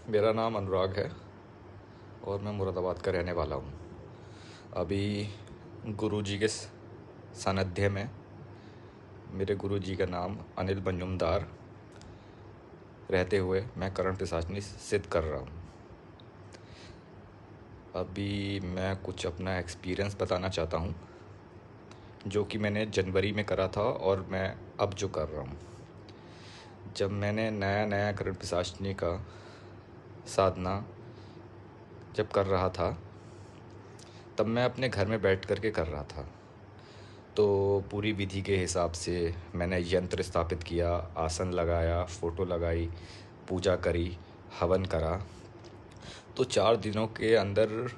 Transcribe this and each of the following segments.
मेरा नाम अनुराग है और मैं मुरादाबाद का रहने वाला हूँ। अभी गुरुजी के सानिध्य में मेरे गुरुजी का नाम अनिल मंजुमदार रहते हुए मैं करण पिशाचनी सिद्ध कर रहा हूँ। अभी मैं कुछ अपना एक्सपीरियंस बताना चाहता हूँ जो कि मैंने जनवरी में करा था और मैं अब जो कर रहा हूँ। जब मैंने नया नया करण पिशाचनी का साधना जब कर रहा था तब मैं अपने घर में बैठ कर के कर रहा था। तो पूरी विधि के हिसाब से मैंने यंत्र स्थापित किया, आसन लगाया, फ़ोटो लगाई, पूजा करी, हवन करा। तो 4 दिनों के अंदर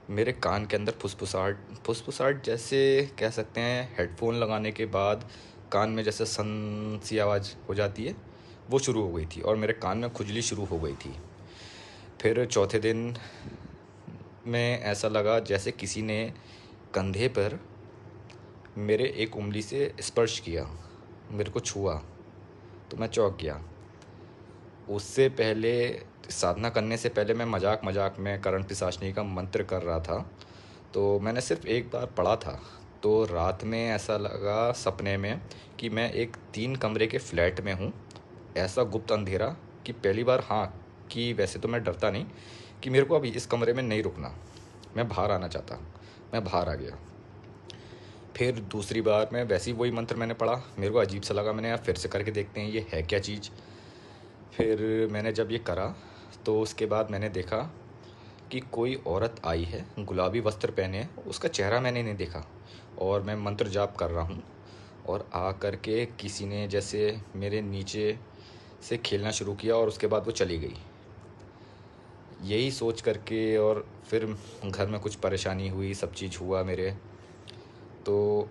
मेरे कान के अंदर फुसफुसाहट जैसे कह सकते हैं, हेडफोन लगाने के बाद कान में जैसे सन सी आवाज़ हो जाती है, वो शुरू हो गई थी और मेरे कान में खुजली शुरू हो गई थी। फिर चौथे दिन में ऐसा लगा जैसे किसी ने कंधे पर मेरे एक उंगली से स्पर्श किया, मेरे को छुआ, तो मैं चौंक गया। उससे पहले साधना करने से पहले मैं मजाक में करण पिशाचनी का मंत्र कर रहा था, तो मैंने सिर्फ एक बार पढ़ा था। तो रात में ऐसा लगा सपने में कि मैं एक 3 कमरे के फ्लैट में हूँ। ऐसा गुप्त अंधेरा कि पहली बार, हाँ, कि वैसे तो मैं डरता नहीं, कि मेरे को अभी इस कमरे में नहीं रुकना, मैं बाहर आना चाहता। मैं बाहर आ गया। फिर दूसरी बार मैं वैसे ही वही मंत्र मैंने पढ़ा, मेरे को अजीब सा लगा, मैंने यार फिर से करके देखते हैं ये है क्या चीज़। फिर मैंने जब ये करा तो उसके बाद मैंने देखा कि कोई औरत आई है, गुलाबी वस्त्र पहने है, उसका चेहरा मैंने नहीं देखा और मैं मंत्र जाप कर रहा हूँ और आ कर के किसी ने जैसे मेरे नीचे से खेलना शुरू किया और उसके बाद वो चली गई। यही सोच करके और फिर घर में कुछ परेशानी हुई, सब चीज़ हुआ मेरे। तो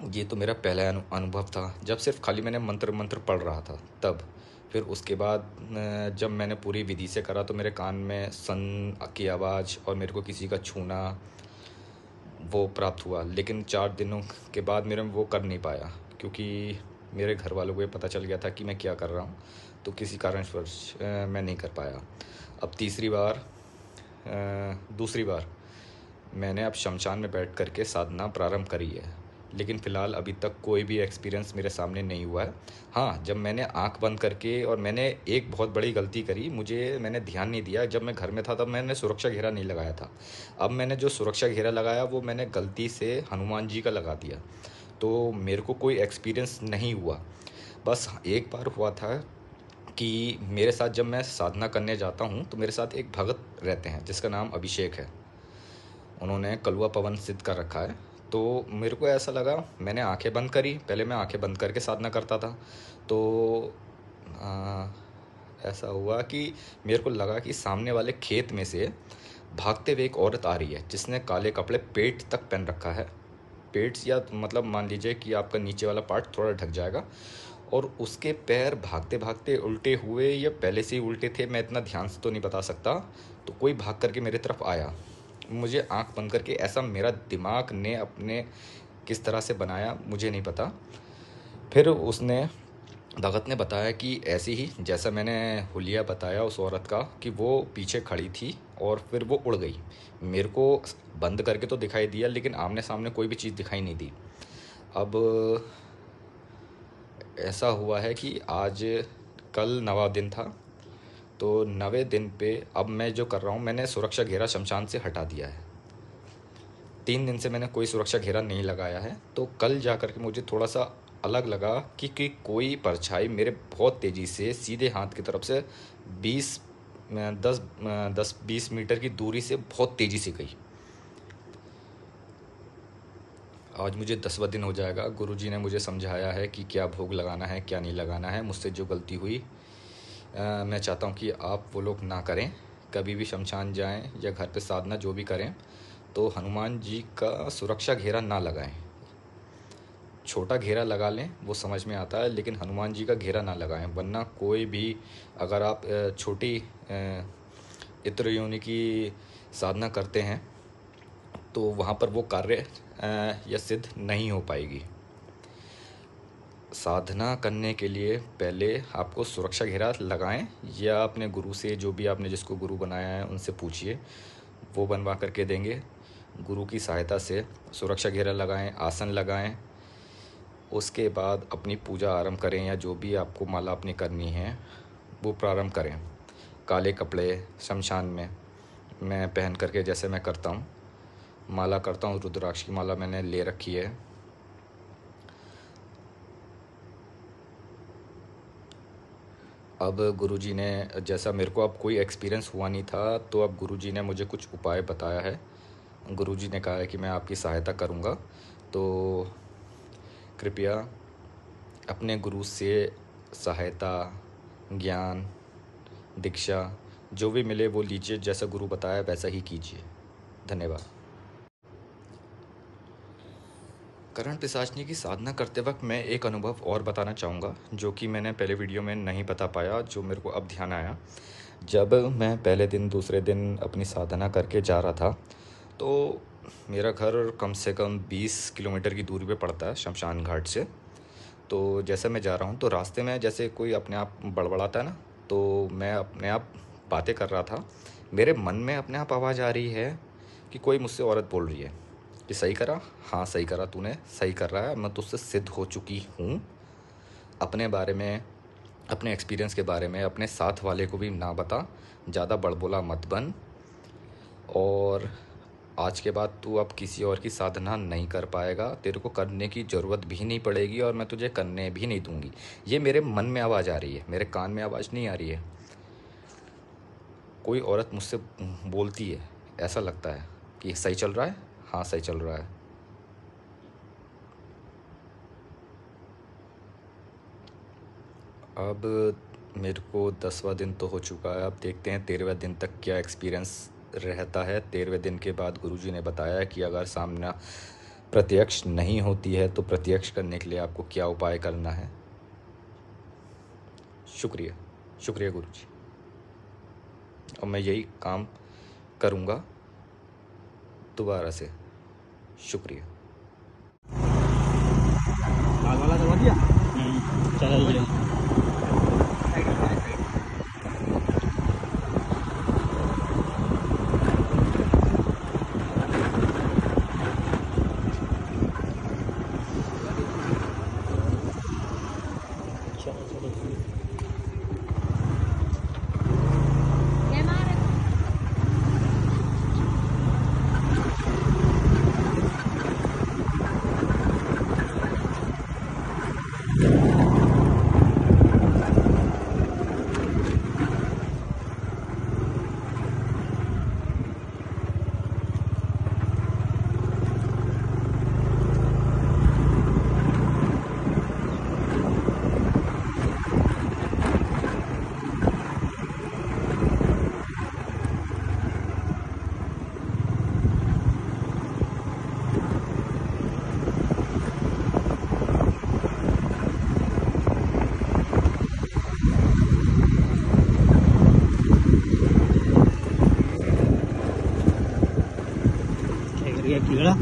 ये तो मेरा पहला अनुभव था जब सिर्फ खाली मैंने मंत्र मंत्र पढ़ रहा था तब। फिर उसके बाद जब मैंने पूरी विधि से करा तो मेरे कान में सन की आवाज़ और मेरे को किसी का छूना वो प्राप्त हुआ। लेकिन 4 दिनों के बाद मेरे वो कर नहीं पाया क्योंकि मेरे घर वालों को ये पता चल गया था कि मैं क्या कर रहा हूँ, तो किसी कारणवश मैं नहीं कर पाया। अब दूसरी बार मैंने अब शमशान में बैठ कर के साधना प्रारंभ करी है, लेकिन फ़िलहाल अभी तक कोई भी एक्सपीरियंस मेरे सामने नहीं हुआ है। हाँ, जब मैंने आँख बंद करके और मैंने एक बहुत बड़ी गलती करी, मैंने ध्यान नहीं दिया, जब मैं घर में था तब मैंने सुरक्षा घेरा नहीं लगाया था। अब मैंने जो सुरक्षा घेरा लगाया वो मैंने गलती से हनुमान जी का लगा दिया, तो मेरे को कोई एक्सपीरियंस नहीं हुआ। बस एक बार हुआ था कि मेरे साथ जब मैं साधना करने जाता हूँ तो मेरे साथ एक भगत रहते हैं जिसका नाम अभिषेक है। उन्होंने कलवा पवन सिद्ध कर रखा है। तो मेरे को ऐसा लगा, मैंने आंखें बंद करी, पहले मैं आंखें बंद करके साधना करता था। तो आ, ऐसा हुआ कि मेरे को लगा कि सामने वाले खेत में से भागते हुए एक औरत आ रही है जिसने काले कपड़े पेट तक पहन रखा है। पेट या मतलब मान लीजिए कि आपका नीचे वाला पार्ट थोड़ा ढक जाएगा, और उसके पैर भागते भागते उल्टे हुए या पहले से ही उल्टे थे, मैं इतना ध्यान से तो नहीं बता सकता। तो कोई भाग करके मेरे तरफ आया, मुझे आंख बंद करके, ऐसा मेरा दिमाग ने अपने किस तरह से बनाया मुझे नहीं पता। फिर उसने, भगत ने बताया कि ऐसे ही जैसा मैंने हुलिया बताया उस औरत का कि वो पीछे खड़ी थी और फिर वो उड़ गई। मेरे को बंद करके तो दिखाई दिया लेकिन आमने सामने कोई भी चीज़ दिखाई नहीं दी। अब ऐसा हुआ है कि आज, कल 9वां दिन था, तो 9वें दिन पे अब मैं जो कर रहा हूँ, मैंने सुरक्षा घेरा शमशान से हटा दिया है। 3 दिन से मैंने कोई सुरक्षा घेरा नहीं लगाया है। तो कल जा कर के मुझे थोड़ा सा अलग लगा कि कोई परछाई मेरे बहुत तेज़ी से सीधे हाथ की तरफ से 20 10 20 मीटर की दूरी से बहुत तेज़ी से गई। आज मुझे 10वां दिन हो जाएगा। गुरुजी ने मुझे समझाया है कि क्या भोग लगाना है, क्या नहीं लगाना है। मुझसे जो गलती हुई, मैं चाहता हूँ कि आप वो लोग ना करें। कभी भी शमशान जाएं या घर पे साधना जो भी करें तो हनुमान जी का सुरक्षा घेरा ना लगाएं। छोटा घेरा लगा लें, वो समझ में आता है, लेकिन हनुमान जी का घेरा ना लगाएं, वरना कोई भी, अगर आप छोटी इत्र योनि की साधना करते हैं तो वहाँ पर वो कार्य या सिद्ध नहीं हो पाएगी। साधना करने के लिए पहले आपको सुरक्षा घेरा लगाएं या अपने गुरु से, जो भी आपने जिसको गुरु बनाया है उनसे पूछिए, वो बनवा करके देंगे। गुरु की सहायता से सुरक्षा घेरा लगाएं, आसन लगाएं। उसके बाद अपनी पूजा आरंभ करें या जो भी आपको माला अपनी करनी है वो प्रारंभ करें। काले कपड़े शमशान में मैं पहन करके, जैसे मैं करता हूँ, माला करता हूँ, रुद्राक्ष की माला मैंने ले रखी है। अब गुरुजी ने, जैसा मेरे को अब कोई एक्सपीरियंस हुआ नहीं था, तो अब गुरुजी ने मुझे कुछ उपाय बताया है। गुरुजी ने कहा है कि मैं आपकी सहायता करूँगा, तो कृपया अपने गुरु से सहायता, ज्ञान, दीक्षा जो भी मिले वो लीजिए, जैसा गुरु बताया वैसा ही कीजिए। धन्यवाद। करण पिशाचनी की साधना करते वक्त मैं एक अनुभव और बताना चाहूँगा, जो कि मैंने पहले वीडियो में नहीं बता पाया, जो मेरे को अब ध्यान आया। जब मैं पहले दिन दूसरे दिन अपनी साधना करके जा रहा था, तो मेरा घर कम से कम 20 किलोमीटर की दूरी पे पड़ता है शमशान घाट से। तो जैसे मैं जा रहा हूँ तो रास्ते में जैसे कोई अपने आप बड़बड़ाता है ना, तो मैं अपने आप बातें कर रहा था। मेरे मन में अपने आप आवाज़ आ रही है कि कोई मुझसे औरत बोल रही है कि सही करा, हाँ सही करा, तूने सही कर रहा है, मैं तुझसे सिद्ध हो चुकी हूँ। अपने बारे में, अपने एक्सपीरियंस के बारे में अपने साथ वाले को भी ना बता, ज़्यादा बड़बोला मत बन, और आज के बाद तू अब किसी और की साधना नहीं कर पाएगा, तेरे को करने की ज़रूरत भी नहीं पड़ेगी और मैं तुझे करने भी नहीं दूंगी। ये मेरे मन में आवाज़ आ रही है, मेरे कान में आवाज़ नहीं आ रही है। कोई औरत मुझसे बोलती है, ऐसा लगता है कि सही चल रहा है, हाँ सही चल रहा है। अब मेरे को 10वां दिन तो हो चुका है, अब देखते हैं 13वें दिन तक क्या एक्सपीरियंस रहता है। 13वें दिन के बाद गुरुजी ने बताया कि अगर सामना प्रत्यक्ष नहीं होती है तो प्रत्यक्ष करने के लिए आपको क्या उपाय करना है। शुक्रिया, शुक्रिया गुरुजी, और मैं यही काम करूँगा दोबारा से। शुक्रिया। लाल वाला दबा दिया। चल लिया। कीड़ा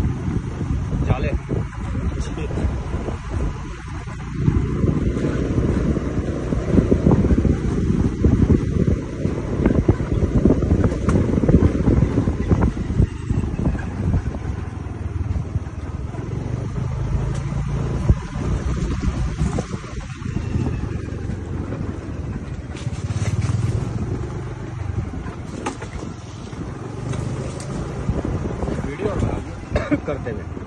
जाले वीडियो करते हुए